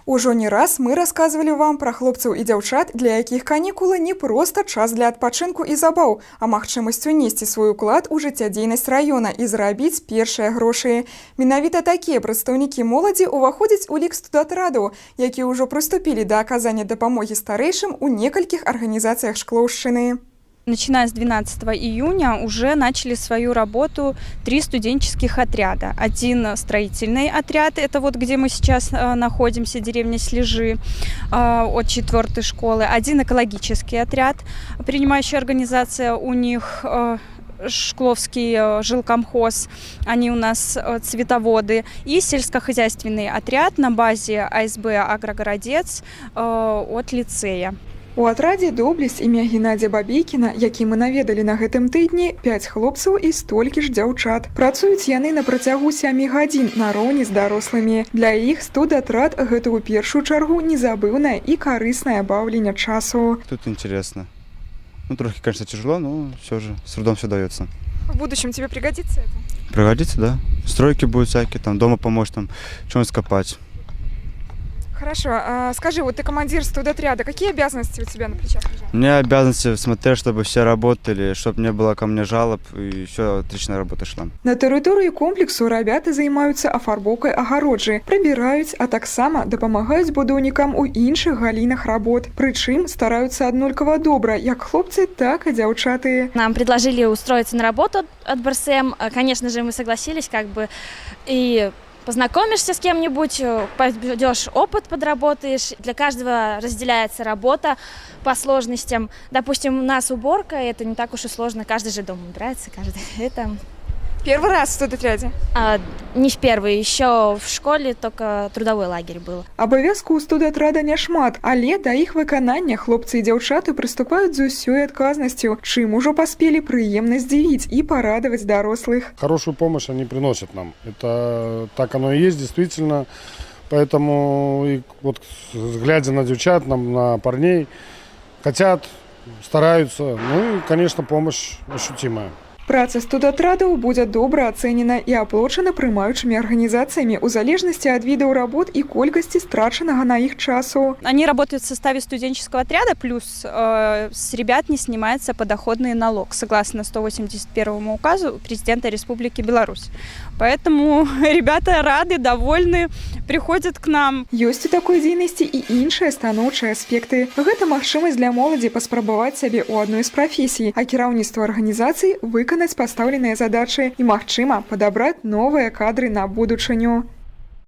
Ужо не раз мы рассказывали вам про хлопцаў і дзяўчат, для якіх канікулы не проста час для адпачынку і забаў, а магчымасць унесці свой уклад у жыццядзейнасць раёна і зарабіць першыя грошы. Менавіта такія прадстаўнікі моладзі ўваходзяць у лік студатрадаў, якія ўжо прыступілі да аказання дапамогі старэйшым у некалькіх арганізацыях Шклоўшчыны. Начиная с 12 июня уже начали свою работу 3 студенческих отряда. Один строительный отряд, это вот где мы сейчас находимся, деревня Слежи, от 4-й школы. Один экологический отряд, принимающая организация у них Шкловский жилкомхоз, они у нас цветоводы. И сельскохозяйственный отряд на базе АСБ «Агрогородец» от лицея. У атрадзе «Доблесць» імя Геннадзя Бабейкіна, які мы наведалі на гэтым тыдні, 5 хлопцаў і столькі ж дзяўчат. Працуюць яны на працягу 7 гадзін нароўні з дарослымі. Для іх студатрад гэта ў першую чаргу незабыўнае і карыснае баўленне часу. Тут интересно. Ну, трохи, конечно, тяжело, но все же с трудом все дается. В будущем тебе пригодится это? Пригодится, да. Стройки будут всякие, там дома помочь, там что-нибудь скопать. Хорошо. Скажи, вот ты командир студотряда, какие обязанности у тебя на плечах лежат? У меня обязанности смотреть, чтобы все работали, чтобы не было ко мне жалоб, и все отличная работа шла. На тэрыторыі комплексу рабяты займаюцца афарбоўкай агароджы, прыбіраюць, а таксама дапамагаюць будаўнікам у іншых галінах работ. Прычым стараюцца аднолькава добра, як хлопцы, так и дзяўчаты. Нам предложили устроиться на работу от БРСМ. Конечно же, мы согласились, и познакомишься с кем-нибудь, пойдешь, опыт подработаешь. Для каждого разделяется работа по сложностям. Допустим, у нас уборка, это не так уж и сложно. Каждый же дом убирается, это... Первый раз в студотряде? Не в первый, еще в школе только трудовой лагерь был. Абавязку ў студатрада няшмат, але да іх выканання хлопцы і дзяўчаты прыступаюць з усёй адказнасцю, чым ужо паспелі прыемна здзівіць і парадаваць дарослых. Хорошую помощь они приносят нам. Это так оно и есть, действительно. Поэтому, и вот, глядя на девчат, на парней, хотят, стараются. Ну и, конечно, помощь ощутимая. Праца студатрадаў будзе добра ацэнена і аплочана прымаючымі арганізацыямі ў залежнасці ад відаў работ і колькасці страчанага на іх часу. Они работают в составе студенческого отряда, плюс с ребят не снимается подоходный налог, согласно 181 указу президента Республики Беларусь. Поэтому ребята рады, довольны, приходят к нам. Ёсць у такой дзейнасці і іншыя станоўчыя аспекты. Гэта магчымасць для моладзі паспрабаваць сябе ў адной з прафесій, а кіраўніцтва арганізацый выканаць пастаўленыя задачы і, магчыма, падабраць новыя кадры на будучыню.